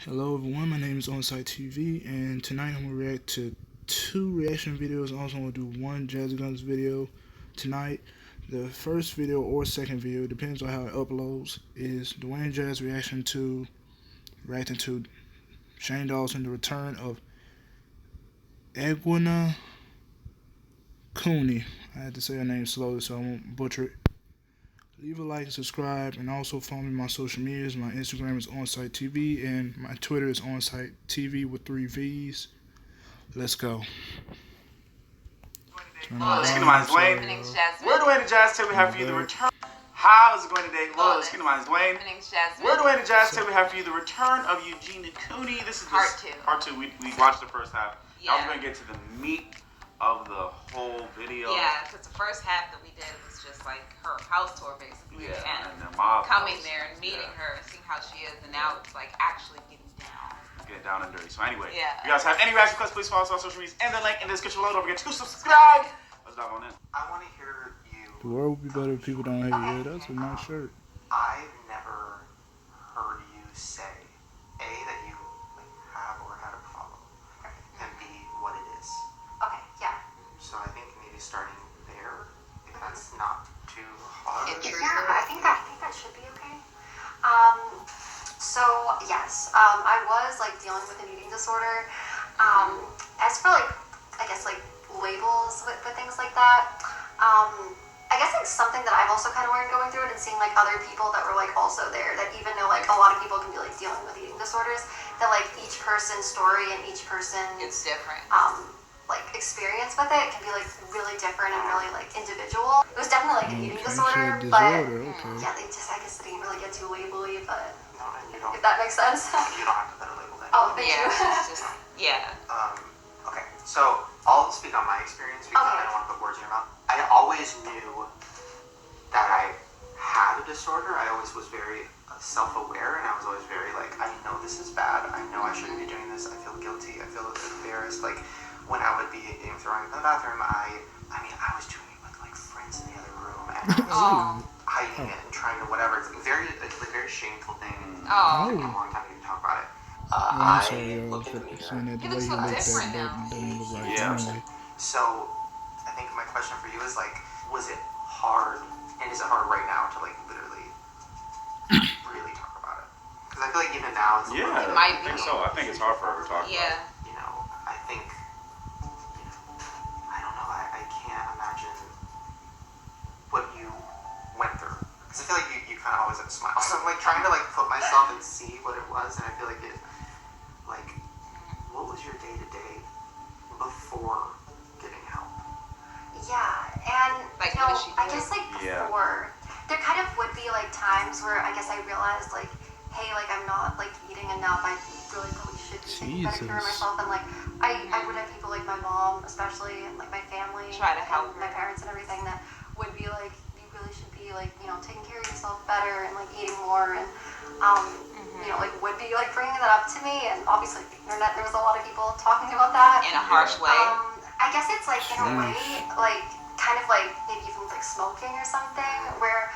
Hello everyone, my name is Onsite TV, and tonight I'm going to react to two reaction videos. I'm also going to do one Jazz Guns video tonight. The first video or second video, depends on how it uploads, is Dwayne Jazz reaction to Shane Dawson, the return of Eugenia Cooney. I had to say her name slowly so I won't butcher it. Leave a like and subscribe, and also follow me on my social medias. My Instagram is Onsite TV, and my Twitter is Onsite TV with 3 V's. Let's go. Excuse me, Dwayne. We're Dwayne and Jazz. Tell me how for you the return. How is it going today? Hello, excuse me, Dwayne. We're Dwayne and Jazz. Tell me how for you the return of Eugenia Cooney. This is part two. Part two. We watched the first half. Yeah. Now we're going to get to the meat of the whole video. Yeah, because the first half that we did was just like her house tour, basically. Yeah, and the mob coming house. there and meeting her and seeing how she is, and now it's like actually getting down. Get down and dirty. So anyway, Yeah. if you guys have any reaction requests, please follow us on social medias and the link in the description below. Don't forget to subscribe. Let's dive on in. I want to hear you. The world would be better if people don't hate you. That's a nice shirt. I've never heard you say A, that you have or had a problem, and B, what it is. Okay, yeah. So I think maybe starting there, if that's not too hard. Yeah, I think that should be okay. So yes, I was like dealing with an eating disorder. As for I guess labels with things like that. I guess something that I've also kind of learned going through it and seeing other people that were also there, that even though a lot of people can be dealing with eating disorders, that each person's story and each person It's different. experience with it can be really different and really individual. It was definitely an eating disorder, Okay. but yeah, I guess they didn't really get too labely, but No, and you don't. if that makes sense. You don't have to put a label there. Oh, thank Yeah, you. it's just, yeah. Okay, so I'll speak on my experience because Okay. I don't want to put words in your mouth. I always knew that I had a disorder. I always was very self-aware, and I was always very I know this is bad. I know I shouldn't be doing this. I feel guilty. I feel embarrassed. When I would be throwing up in the bathroom, I was doing it with friends in the other room and hiding it and trying to whatever. It's a very shameful thing. Oh. It took me a long time to even talk about it. I'm sorry, y'all, looked in for the mirror. saying that. The He way looks you so look, different that now. don't look right. Yeah. Anyway. So, I think my question for you is was it hard, and is it hard right now to literally really talk about it? Because I feel even now it's a little Yeah, bit, might I think be. so. I think it's hard for her to talk about. Yeah. I think I don't know. I can't imagine what you went through. Because I feel you kind of always have a smile. So I'm trying to put myself and see what it was, and I feel it. What was your day to day before getting help? Yeah, and What is she I doing? guess Yeah. before, there kind of would be times where I guess I realized hey, I'm not eating enough. I really probably should be taking better care of Jesus. myself. And I would have people my mom, especially, and my family, Try to help and my her. parents and everything that would be you really should be taking care of yourself better and eating more and would be bringing that up to me. And obviously the internet, there was a lot of people talking about that. In a harsh way. I guess it's in a way kind of maybe even smoking or something, where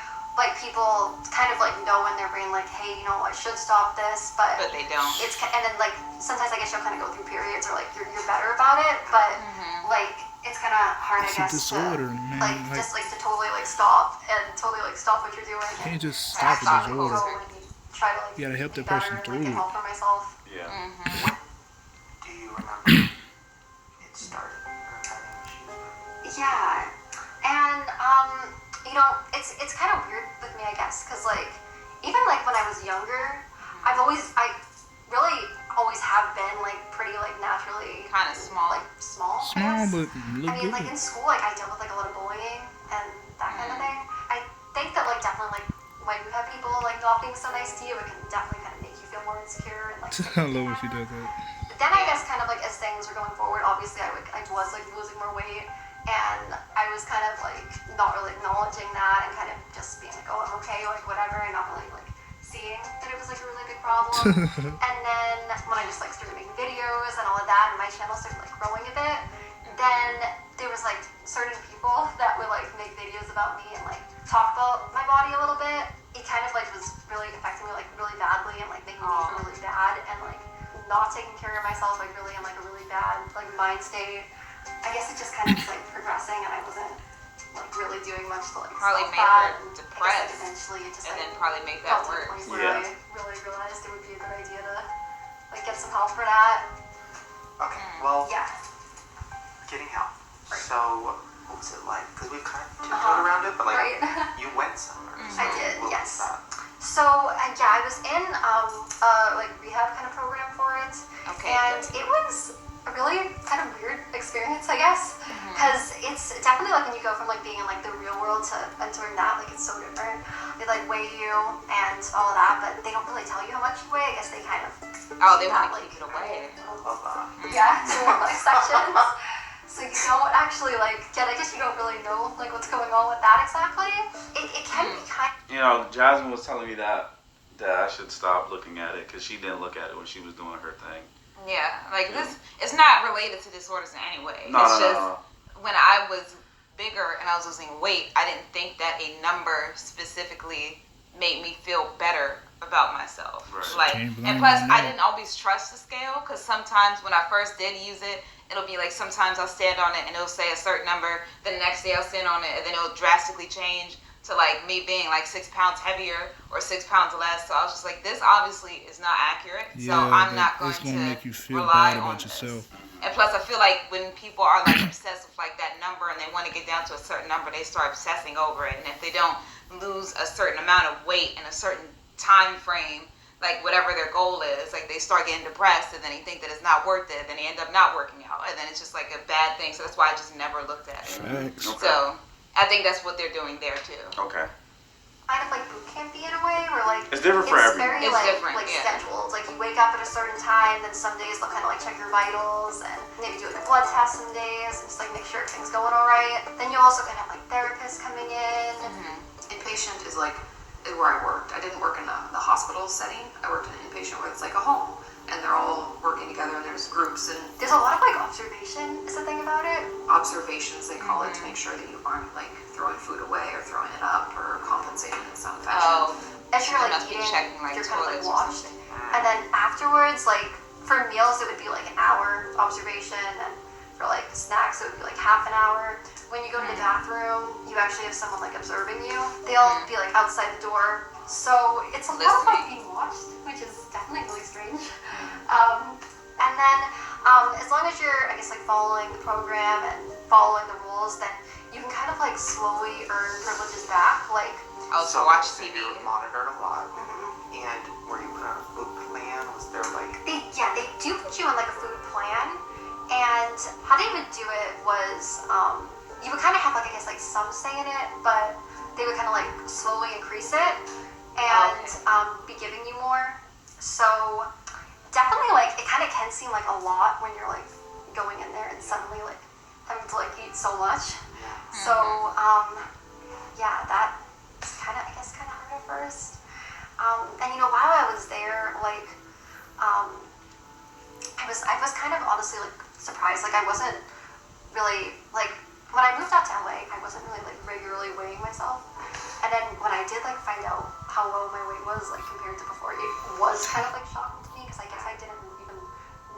people kind of know in their brain hey, I should stop this, but But they don't. it's and then sometimes I guess you'll kind of go through periods where you're better about it, but it's kind of hard, It's I a guess, disorder, to man. just to totally stop and totally stop what you're doing. You can't and just stop a actually disorder. go and try to You gotta help be that person better through and it. get help for myself. Yeah. Do you remember it started? Or having issues? Yeah, and it's kind of weird with me, I guess, because even when I was younger, I really always have been pretty naturally Kind of small. small. I Small, guess. but look I mean, good. in school, I dealt with a lot of bullying and that kind of thing. I think that definitely when you have people not being so nice to you, it can definitely kind of make you feel more insecure and I love when she does that. Then I guess kind of as things were going forward, obviously I was losing more weight, and I was kind of not really acknowledging that and kind of just being oh, I'm okay, whatever, and not really seeing that it was a really big problem. And then when I just started making videos and all of that, and my channel started growing a bit, then there was certain people that would make videos about me and talk about my body a little bit, it kind of like was really affecting me like really badly and like making me feel really bad and like not taking care of myself like really in like a really bad like mind state. I guess it just kind of was like progressing and I wasn't like really doing much to like Probably stop made that. her depressed. Eventually it just and like then probably make got that to the worse. point where I really realized it would be a good idea to like get some help for that. Okay, well, Yeah. getting help. Right. So, what was it like? Because we've kind of tiptoed around it, but like, Right. you went somewhere. So I did, what yes. was that? So yeah, I was in like rehab kind of program for it, Okay, and it was a really kind of weird experience, I guess, because it's definitely like when you go from like being in like the real world to entering that, like it's so different. They like weigh you and all of that, but they don't really tell you how much you weigh. I guess they kind of They that, want to keep it away. I love that. yeah, so like sections. So you don't actually like get. I guess you don't really know like what's going on with that exactly. It can be kind. You know, Jasmine was telling me that I should stop looking at it because she didn't look at it when she was doing her thing. Yeah, like this, it's not related to disorders in any way. No, it's no, just no. when I was bigger and I was losing weight, I didn't think that a number specifically made me feel better about myself. Right. Like, Can't blame and plus, them I there. didn't always trust the scale because sometimes when I first did use it, it'll be like sometimes I'll stand on it and it'll say a certain number. Then the next day I'll stand on it and then it'll drastically change to like me being like 6 pounds heavier or 6 pounds less. So I was just like, this obviously is not accurate. So I'm but not going it's gonna to make you feel rely bad on about this. yourself. And plus, I feel like when people are like obsessed with like that number and they want to get down to a certain number, they start obsessing over it. And if they don't lose a certain amount of weight in a certain time frame, like whatever their goal is, like they start getting depressed and then they think that it's not worth it. Then they end up not working out, and then it's just like a bad thing. So that's why I just never looked at it. Facts. Okay. So I think that's what they're doing there too. Okay. Kind of like boot campy in a way, where like It's different for everyone. very It's like different, like yeah. scheduled. Like you wake up at a certain time, then some days they'll kind of like check your vitals and maybe do like a blood test some days and just like make sure everything's going all right. Then you also kind of have like therapists coming in. Inpatient is like where I worked. I didn't work in the hospital setting. I worked in an inpatient where it's like a home, and they're all working together, and there's groups and There's a lot of like observation is the thing about it. observations, they call it, to make sure that you aren't like throwing food away or throwing it up or compensating in some fashion. As you're They like must be eating, checking, like, you're kind of like toilets or watched, and then afterwards, like for meals it would be like an hour observation, and for like snacks it would be like half an hour. When you go to the bathroom, you actually have someone like observing you. They'll be like outside the door, so it's a lot of like being watched, which is definitely really strange. And then as long as you're, I guess, like following the program and following the rules, then you can kind of like slowly earn privileges back. Like Also So watch you said TV. you were monitored a lot, and were you put on a food plan? Was there like they do put you on like a food plan, and how they would do it was you would kind of have like, I guess, like some say in it, but they would kind of like slowly increase it and be giving you more. So definitely like it kind of can seem like a lot when you're like going in there and suddenly like having to like eat so much. So yeah, that's kind of, I guess, kind of hard at first. And you know, while I was there, like I was kind of honestly like surprised. Like I wasn't really like when I moved out to LA, I wasn't really like regularly weighing myself. And then when I did like find out how low my weight was like compared to before, it was kind of like shocking to me because I guess I didn't even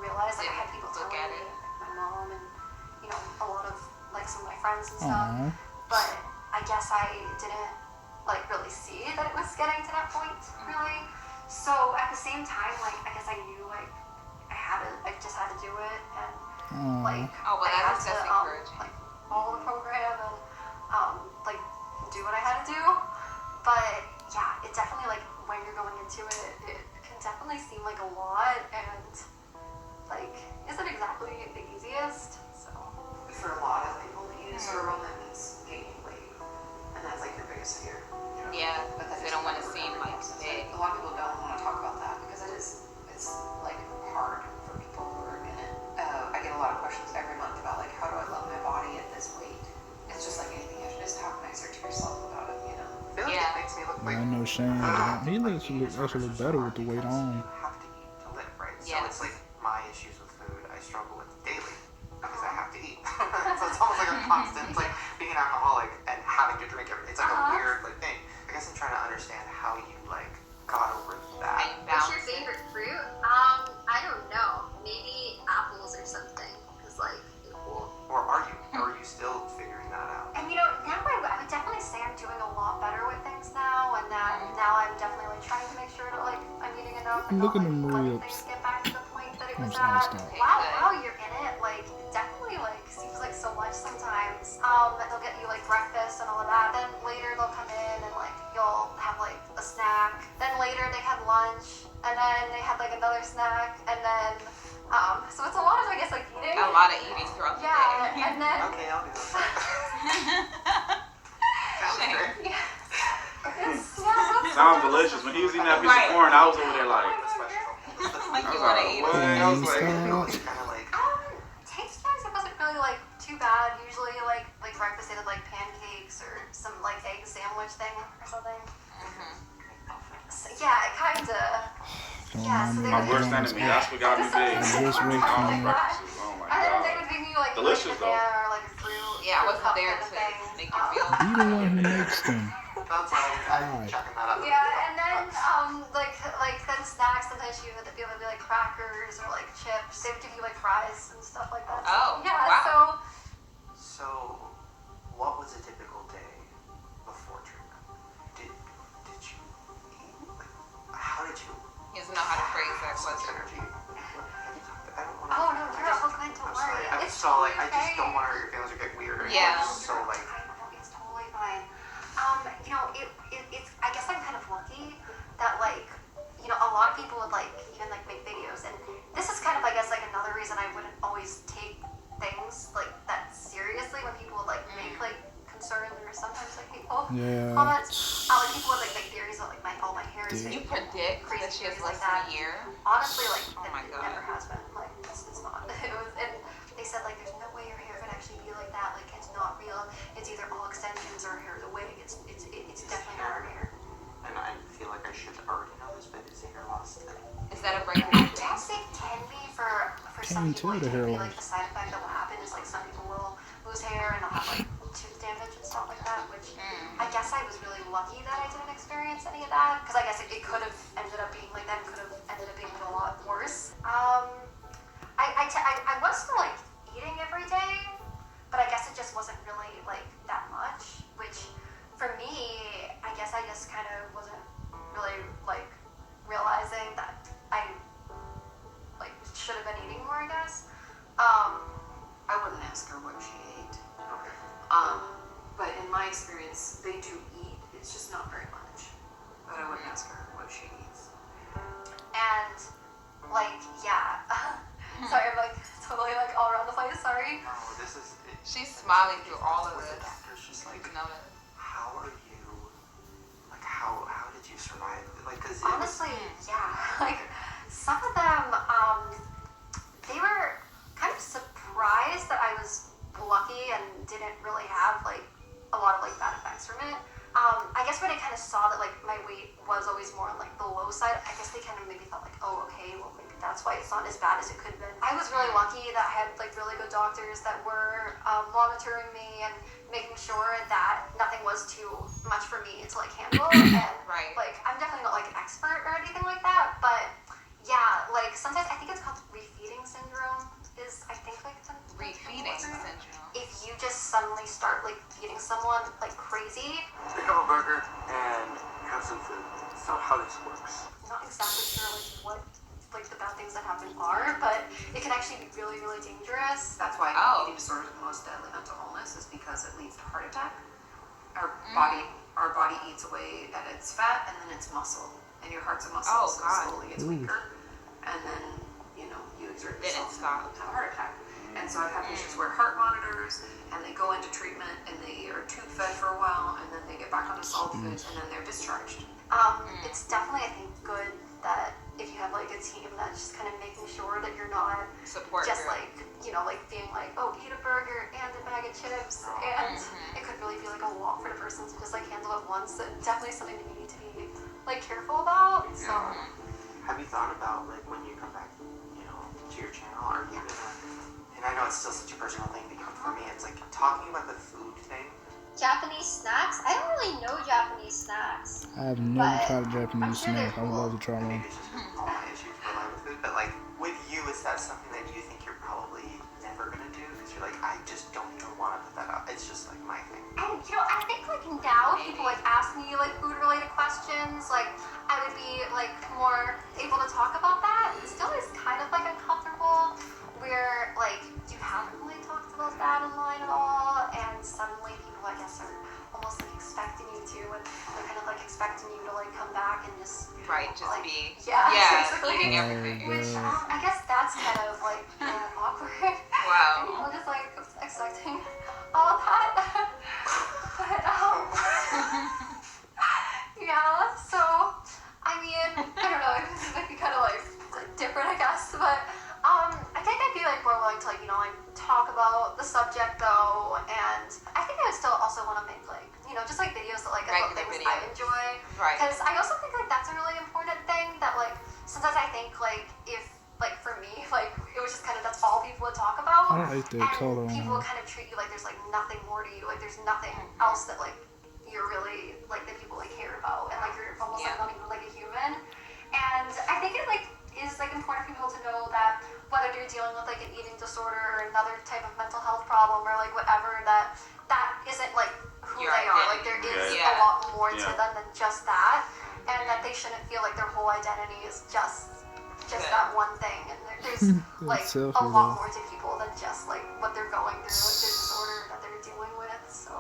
realize like I had people Look telling at me, it. like my mom and you know a lot of like some of my friends and stuff. Aww. But I guess I didn't like really see that it was getting to that point really. So at the same time, like I guess I knew like I just had to do it and like Oh, well, I had that's to encouraging. like follow the program and like do what I had to do. But yeah, it definitely like when you're going into it, it can definitely seem like a lot and like isn't exactly the easiest. So For a lot of people, the eating disorder means gaining weight, and that's like your biggest fear. Yeah, But that they is don't want to for seem like everyone. big. A lot of people don't want to talk about that because it's like hard for people who are in it. I get a lot of questions every month about like how do I love my body at this weight. It's just like anything. You should just talk nicer to yourself about it. You know. I feel like Yeah. it makes me look I like know Shane. He looks actually look better with the weight on. you have to eat to live, right? So Yes. it's like my issues with food I struggle with daily because I have to eat. So it's almost like a constant, it's like being an alcoholic and having to drink every. It's like a weird like thing. Like guess I'm trying to understand how you like got over that. What's your favorite fruit? I don't know. Maybe apples or something. Cause like, they're cool. Or are you still figuring that out? And you know, now I would definitely say I'm doing a lot better with things now, and that now I'm definitely like trying to make sure that like I'm eating enough and Look not at like the letting ribs. things get back to the point that it was I'm at. sorry, stop. Wow, you're in it. Like definitely like seems like so much sometimes. They'll get you like breakfast and all of that. Then later they'll come in and like you'll have like a snack. Then later they have lunch, and then they have like another snack, and then so it's a lot of I guess like eating. A lot of eating throughout the day. Yeah, and then Okay, I'll do that. Sounds great. Sounds delicious. When he was eating that piece of corn, I was over there like, Like I you was want to like, eat what? it. I was like, Kind of like. Taste-wise, it wasn't really like too bad. Usually, like breakfast, they did like pancakes or some like egg sandwich thing or something. So, yeah, it kind of. Yeah, so they my would worst enemy. That's what got me big. Just something wait Oh for my it. God. And then they would give you like Delicious, a banana or like a fruit. Yeah, I fruit wasn't cup there kind of to thing. make you feel. Be the one who makes them. That's I'm checking that out. Yeah, and then like then snacks. Sometimes you would be able to be like crackers or like chips. They would give you like fries and stuff like that. Oh, Yeah, wow. So, what was a typical day before treatment? Did you eat? Like, how did you? He doesn't know how to phrase that So much question. energy. I don't want to. Oh no, you're all good. Don't I'm worry. sorry. I'm It's so like I totally just don't okay. want to hurt your feelings or get weird. Or Yeah. anything. So like. It's totally fine. You know, it's. I guess I'm kind of lucky that like, you know, a lot of people would like even like make videos, and this is kind of I guess like another reason I wouldn't always take things like that seriously when people would like make like concerned or sometimes like people Yeah. comments. Like people would like make theories about like all my hair is You fake. predict Crazy that she has theories less like than that. a year? Honestly, like Oh my it God. never has been. Like it's not. It was, and they said like there's no way your hair could actually be like that. Like it's not real. It's either all extensions or hair is a wig. It's definitely not her hair. And I feel like I should already know this, but is the hair loss thing? Is that a breakthrough? Yes, it can be for some Can't people. tell It the can hair be loss. like the side effect that will happen is like some people will lose hair and they'll have like tooth damage and stuff like that. Which I guess I was really lucky that I didn't experience any of that because I guess it could have ended up being like that. Could have ended up being a lot worse. I was still like eating every day, but I guess it just wasn't really like that much. Which for me, I guess I just kind of wasn't really like realizing that I like should have been eating more, I guess. I wouldn't ask her what she ate. Okay. But in my experience, they do eat. It's just not very much. But I wouldn't ask her what she eats. And like, yeah. Sorry, I'm like totally like all around the place. Sorry. No, this is. She's smiling through all of With the this. doctor's just like, You know that. how are you? Like, how did you survive? Like, cause Honestly, yeah. Like some of them, they were kind of surprised that I was lucky and didn't really have like a lot of like bad effects from it. I guess when they kind of saw that like my weight was always more on like the low side, I guess they kind of maybe thought like, oh, okay, well maybe that's why it's not as bad as it could have been. I was really lucky that I had like really good doctors that were monitoring me and making sure that nothing was too much for me to like handle. And Right. like I'm definitely not like an expert or anything like that, but yeah, like sometimes I think it's called refeeding syndrome. Is I think like the Refeeding syndrome. if you just suddenly start like feeding someone like crazy. pick up a burger and have some food. That's not how this works. Not exactly sure like what like the bad things that happen are, but it can actually be really, really dangerous. That's why Oh. eating disorders are the most deadly mental illness is because it leads to heart attack. Our body eats away at its fat and then its muscle. And your heart's a muscle, Oh, so it God. slowly gets weaker. And then, you know, you exert Then it yourself and stops. have a heart attack. And so I've had patients wear heart monitors and they go into treatment and they are tube fed for a while and then they get back onto solid foods and then they're discharged. It's definitely I think good that if you have like a team that's just kind of making sure that you're not Support just group. like, you know, like being like, oh, eat a burger and a bag of chips, and it could really be like a lot for the person to just like handle at once. And definitely something that you need to be like careful about. So Have you thought about like when you come back, you know, to your channel, are you gonna? And I know it's still such a personal thing because for me, it's like talking about the food thing Japanese snacks? I don't really know Japanese snacks. I have never But tried a Japanese I'm sure they're snack. I would love to try Maybe one. it's just all my issues with life with food, but like with you, is that something that you think you're probably never gonna do? Because you're like, I just don't even want to put that out. It's just like my thing. And I think like now people like ask me like food related questions, like I would be like more able to talk about that. It still is kind of like uncomfortable where like you haven't really talked about that online at all, and suddenly people I guess are almost like expecting you to, and they're kind of like expecting you to like come back and just Just like, be basically. eating everything. Which I guess that's kind of like awkward. Wow. And people just like expecting all of that. But yeah, so I mean, I don't know, it might be kind of like different, I guess, but I think I'd be like more willing to like like talk about the subject though, and I think I would still also want to make like just like videos that like about Regular things I videos. enjoy, Right. because I also think like that's a really important thing that like sometimes I think like if like for me like it was just kind of that's all people would talk about, I like the color and people on would kind of treat you like there's like nothing more to you, like there's nothing else that like you're really like that people like care about, and like you're almost like not even like a human. And I think it like is like important for people to know that whether you're dealing with like an eating disorder or another type of mental health problem or like whatever, that isn't like who Your they are. identity. Like there is Yeah. a lot more to Yeah. them than just that, and that they shouldn't feel like their whole identity is just that one thing. And there's like a lot more to people than just like what they're going through, like their disorder that they're dealing with. So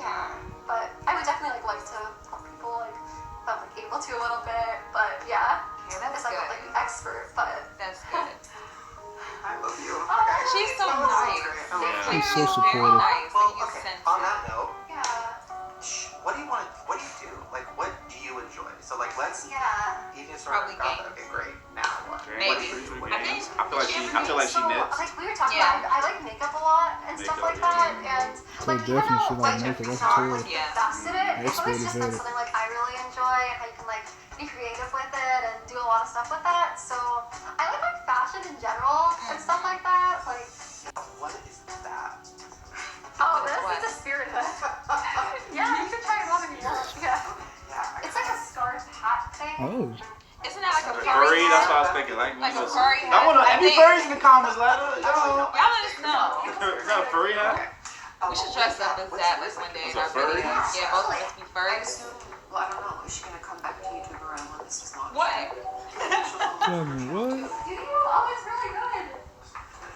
yeah. But I would definitely like to help people like if I'm like able to a little bit. But yeah, Yeah, that's I'm not good. like an expert, but That's good. I love you. She's so nice. She's so Very supportive. nice. Well, Like, you okay. sense On it. that note, yeah, what do you do? Like, what do you enjoy? So, like, let's eating disorder. Probably Got games. that. Okay, great. Now what? Maybe. What I do you think- do? I feel like she so knits. like we were talking Yeah. about, I like makeup a lot and stuff like that, and like even definitely though should like like makeup. I'm That's not cool. like the Yeah. best at it, it's always Expert just is been at it. something like I really enjoy, and how you can like be creative with it and do a lot of stuff with that. So I like fashion in general and stuff like that. Like What is that? oh, What is what? this is a spirit hood. Yeah, you can try it on if you want. Yeah, Yeah. it's like a scarf hat thing. Oh, Isn't that like a Furry, furry that's what I hat? was thinking. Like Like a furry I hat? want to. I Any think- furries in the comments, let us. Y'all let us know. Is that a furry hat? We should dress up as that one day in our It's a furry? videos. Yeah, both of us be furries. Well, I don't know. Is she gonna come back to YouTube around when this is not? What? tell me what? Do you? Oh, it's really good.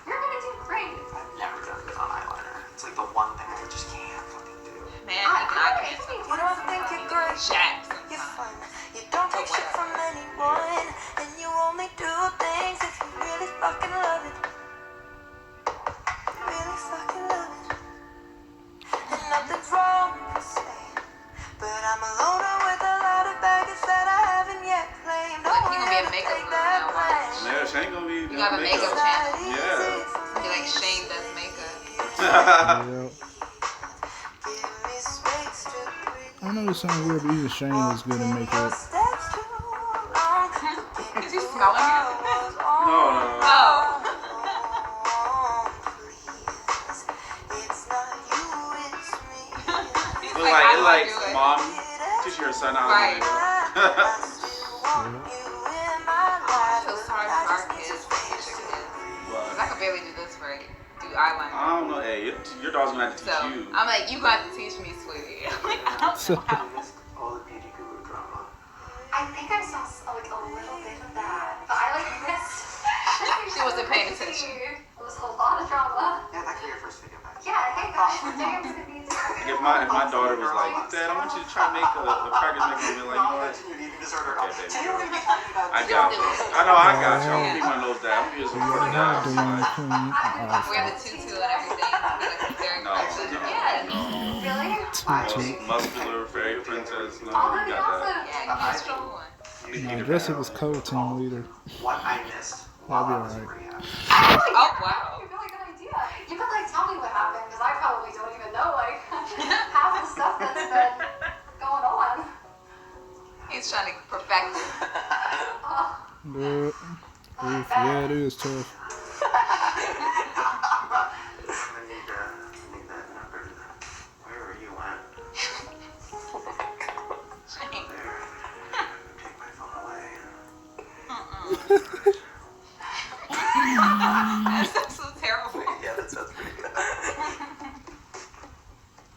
You're gonna do great. I've never done this on eyeliner. It's like the one thing I just can't fucking do. Man, even I can't. You don't think you're great, Shacks. you're fun. You don't take shit from anyone, and you only do things if you really fucking love it. Really fucking love it. And nothing's wrong per se, but I'm a loner with a lot of baggage that I haven't yet claimed. Like, you Don't gonna be a ever makeup take guru that now, watch. blame. No, she ain't gonna be. You got a makeup It's channel. not Yeah. easy for Be me. like Shane does makeup. Yeah. Give me space to breathe. I know it sounds weird, but even Shane is good at makeup. Is he smelling it? No. Oh. He's It like, how do I like do it? mom teach your son how Right. to do I feel sorry for our kids, future kids. 'Cause I can barely do this right. Do eyeliner. I don't know. Hey, your dog's gonna have to teach So you. I'm like, you got to teach me, sweetie. Like, I don't know how. I missed all the beauty guru drama. I think I saw like a little bit of that, but I like missed. She wasn't paying attention. It was a lot of drama. Yeah, that could be your first video back. Yeah, hey guys, today I'm gonna be doing. If my daughter was like, Dad, I want you to try to make a crackers making, I'd be like, you know what? Your eating disorder. Okay, baby. Today we're gonna be talking about. I got you. I know I got you. I'm gonna be one of those dads. I'm gonna be a support Yeah, dad. Dwayne, Cooney, Wear the tutu and everything. Be like a fairy No, princess. no, Yeah. no. Really? Muscular fairy princess. No, Oh, you that'd be got that. awesome. Yeah, you need a strong one. I guess it was co-team leader. What I missed That'll while be I was in alright. rehab. Oh, wow. You're really good idea. You could like tell me what happened, because I probably don't even know like half the stuff that's been going on. He's trying to perfect it. But, yeah, it is tough. I'm gonna need that number. Where are you? That sounds so terrible. Yeah, that sounds pretty good.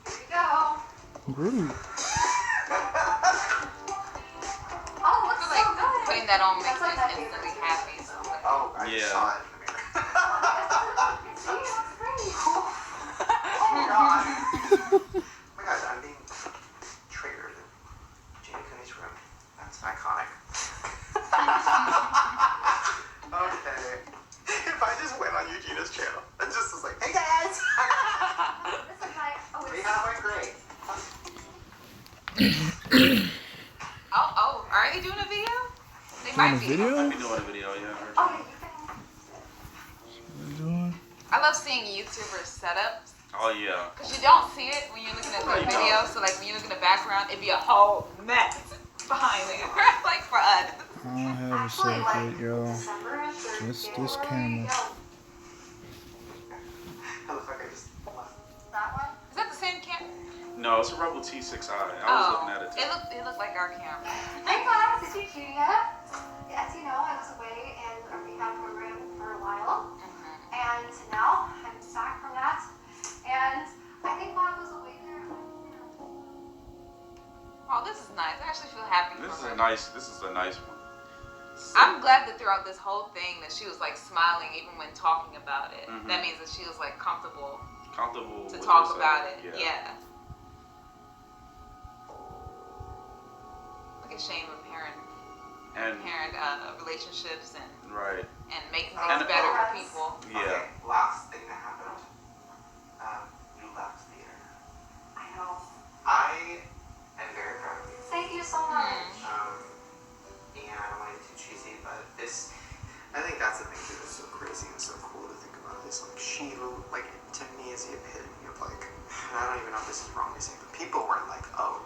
Here you go. Rude. Oh, it looks I so feel like good. putting that on makes That's like me my favorite instantly thing. happy. So I'm like, Oh, I Yeah. saw it in the mirror. See, it looks great. Oh my god. Oh my god, I'm being triggered in Eugenia Cooney's room. That's iconic. Okay. If I just went on Eugenia's channel and just was like, hey guys! This is my. Oh, We it's have a great. oh, are they doing a video? They Doing might a be. video? I'll be doing a video, yeah. Oh, yeah, you can. What are you doing? I love seeing YouTubers setups. Oh, yeah. Because you don't see it when you're looking at the Right, video. So, like, when you look in the background, it'd be a whole mess behind it. Like, for us. I don't have a Actually, setup like, yet, y'all. December 3rd, Just this camera. How the fuck I just left? That one? Is that the same camera? No, it's a Rebel T6i. I was looking at it too. It looked like our camera. Hey guys, it's Eugenia. As you know, I was away in a rehab program for a while. And now I'm back from that. And I think while I was away there, Oh, this is nice. I actually feel happy This for is her. a nice one. I'm glad that throughout this whole thing that she was like smiling even when talking about it. Mhm. That means that she was like comfortable Comfortable to with talk herself. about it. Yeah. Yeah. Look at Shane repairing And relationships and right. making And- things better for people. Yeah. Okay, last thing that happened. You left the internet. I know. I am very proud of you. Thank you so much. And I don't want to get too cheesy, but this, I think that's the thing that is so crazy and so cool to think about. Is like she, like to me, is the epitome of like, and I don't even know if this is wrong to say, but people were like, oh,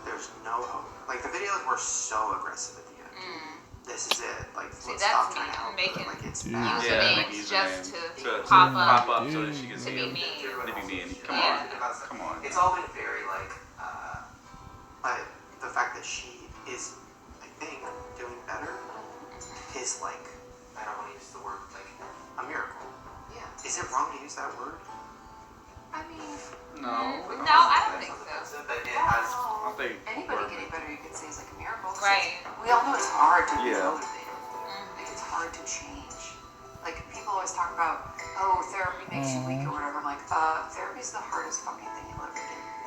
there's no hope. Like the videos were so aggressive at the end. This is it. Like See, let's that's stop trying to help her. making Like it's Yeah. bad. Yeah, usernames make just username to pop pop up. up so that she can To see be them. mean. To be mean. Come Yeah. on. Come on. It's all been very like, but the fact that she is, I think, doing better is like, I don't want to use the word like a miracle. Yeah. Is it wrong to use that word? I mean, No. No, I don't think so. But it has. I think. anybody getting better, you could say, is like a miracle. 'Cause Right. We all know it's hard to be Yeah. motivated. Like it's hard to change. Like people always talk about, oh, therapy makes you weak or whatever. I'm like, therapy is the hardest fucking thing you'll ever do.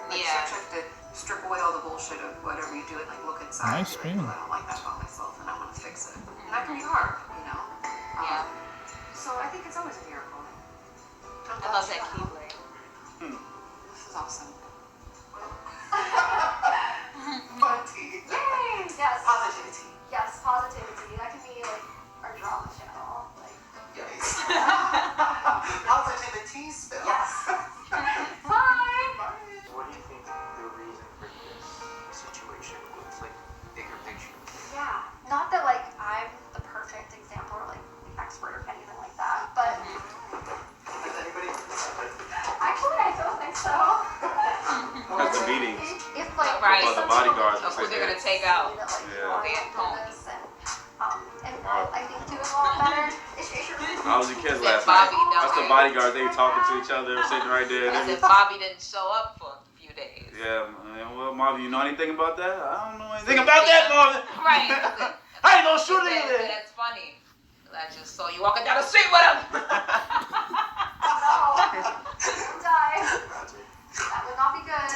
Like you Yeah. actually have to strip away all the bullshit of whatever you do and like look inside. Nice and be like, spin. oh, I don't like that about myself and I want to fix it. And that can be hard, you know. Yeah. So I think it's always a miracle. I love that keyblade. This is awesome. Fun tea. Yay! Yes. Positivity. Yes, positivity. That can be like our drama channel. Like, Yes. Positivity spill. yes. Bye. What do you think the reason for this situation was? Like bigger picture. Yeah. Not that like I'm the perfect example or like the expert or anything like that, but Has anybody? actually I don't think so. That's the meeting. If like Right. Well, the bodyguards Of who will say they're that. gonna take out. That, like, Yeah. you are They had doing phones. this and I think doing a lot better. I was in kids Said last night. Bobby don't That's the like- bodyguards. They talking to each other, sitting right there. I They said Bobby didn't show up for a few days. yeah, man. Well, Marvin, you know anything about that? I don't know anything about that, Marvin. Right. I ain't no He shooter said, either. that's funny. I just saw you walking down the street with him. No. Die. That would not be good.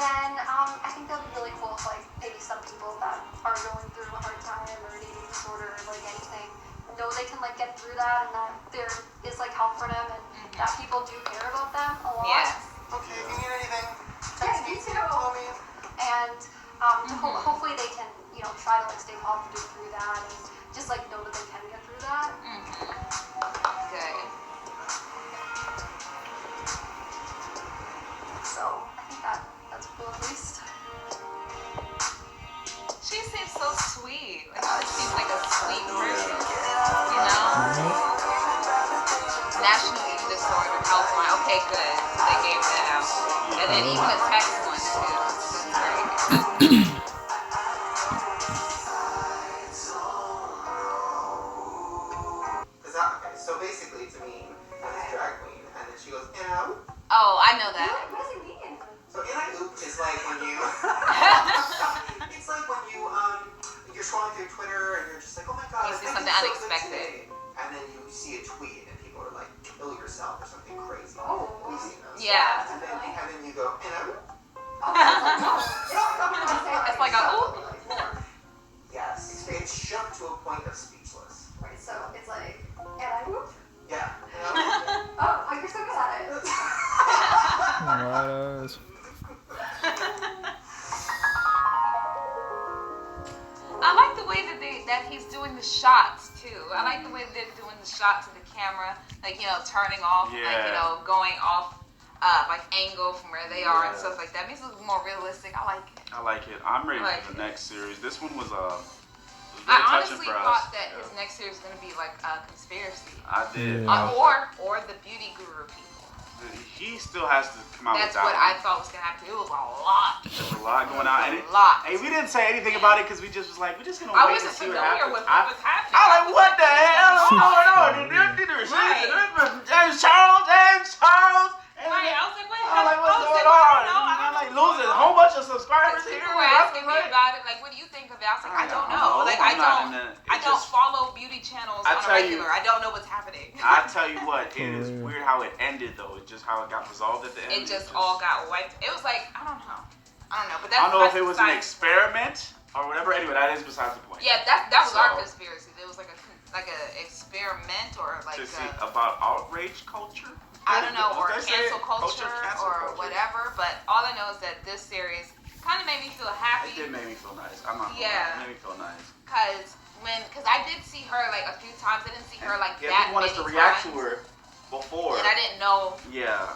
Then I think that would be really cool if like maybe some people that are going through a hard time or an eating disorder or like anything know they can like get through that and that there is like help for them and that people do care about them a lot. Yes. Okay, if you need anything, Yeah, you too. tell me. And hopefully they can, you know, try to like stay positive through that and just like know that they can get through that. Good. So I think that's cool at least. She seems so sweet. Like she seems like a sweet person. You know? National Eating Disorder Helpline. Okay, good. They gave that out. And then even a text one too. That's great. So basically, it's a meme and it's drag queen, and then she goes, "Ow." Oh, I know that. What does it mean? So "oop" is like when you, it's like when you're scrolling through Twitter and you're just like, "Oh my god, You see I something did so good unexpected. today." And then you see a tweet and people are like, "Kill yourself" or something crazy. Oh. We've seen those. Yeah. And then you go, "Ow." It's like a oop. Yes. It's shook to a point of speechless. Right, so it's like, and I whoop. Yeah. Oh, you're so good at it. Right. I like the way that he's doing the shots too. I like the way that they're doing the shots of the camera, like turning off, like going off, like angle from where they are and stuff like that. Makes it look more realistic. I like it. I like it. I'm ready like for the next series. This one was I honestly thought that his next series was gonna be like a conspiracy, I did. or the beauty guru people. He still has to come out That's with that what one. I thought was gonna happen. It was a lot. There's a lot going on. And lot. we didn't say anything about it because we just was like, we're just gonna I wait and wasn't see what familiar happens. with what was happening. I was like, what the hell is going on? James Charles. Right, I was like, wait, I'm like, what's going I on? don't know. I'm like losing a whole bunch of subscribers here. People were asking me about it, like, what do you think of it? I was like, I don't know. Like, I don't follow beauty channels on a regular. I don't know what's happening. I tell you what, it is weird how it ended though. It's just how it got resolved at the end. It just all got wiped. It was like, I don't know, but that's I don't know if it was an experiment or whatever. Anyway, that is besides the point. Yeah, that was our conspiracy. It was like a experiment or like to see about outrage culture. I don't know, or cancel culture or whatever. But all I know is that this series kind of made me feel happy. It did make me feel nice. I'm not gonna lie. It made me feel nice. Cause I did see her like a few times. I didn't see her like that people want us to react to her before. And I didn't know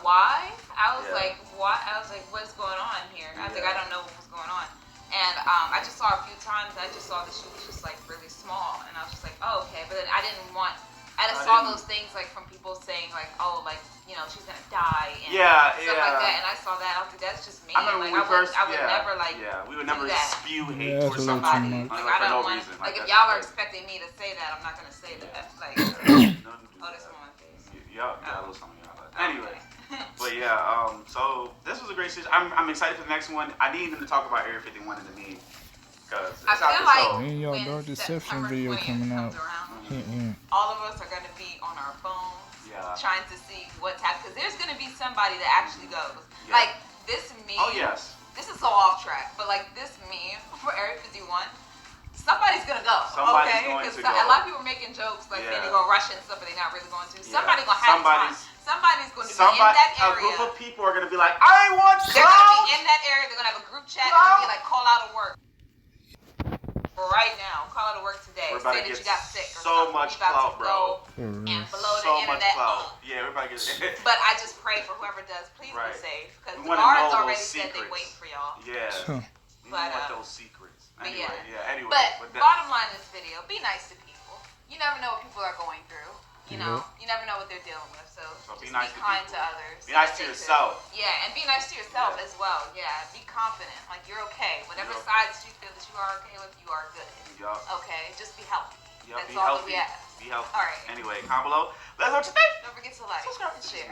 why. I was like, what? I was like, what's going on here? I was like, I don't know what was going on. And I just saw her a few times. I just saw that she was just like really small, and I was just like, oh, okay. But then I didn't want. I just saw those things like from people saying like, oh, like she's gonna die and stuff like that. And I saw that. I was like, that's just me. I remember like, I would never like. Yeah, we would never spew hate Yeah, towards somebody. Like, for I don't no want. reason. Like if y'all are expecting me to say that, I'm not gonna say that. Like, oh, this on my face. Yeah, that was something I like. Anyway. But yeah, so this was a great season. I'm excited for the next one. I need them to talk about Area 51 in the meme. Because I feel like when your Dark Deception video coming out, all of us are going to be on our phones trying to see what's happening. Because there's going to be somebody that actually goes. Like this meme. Oh, yes. This is so off track, but like this meme for Area 51, somebody's going to go. Somebody's going to go. A lot of people are making jokes like they're going to rush and stuff, but they're not really going to. Somebody's going to have time. Somebody's going to be in that area. A group of people are going to be like, I want some. They're going to be in that area. They're going to have a group chat. They're going to be like, call out of work. Right now, call out of work today. Say that you got sick or so something. Much you about clout, to go and below the internet. Yeah, everybody gets it. But I just pray for whoever does. Please be safe. Because the guards already said they wait for y'all. Yeah. We want those secrets. Anyway, anyway. But bottom line of this video, be nice to people. You never know what people are going through. You know, you never know what they're dealing with. So be nice, be kind to others. Be nice to yourself. Yeah, and be nice to yourself as well. Yeah, be confident. Like you're okay. Whatever sides you feel that you are okay with, you are good. Okay, just be healthy. That's all that we ask. Be healthy. All right. Anyway, comment below. Let's know what you think. Don't forget to like, subscribe, and share.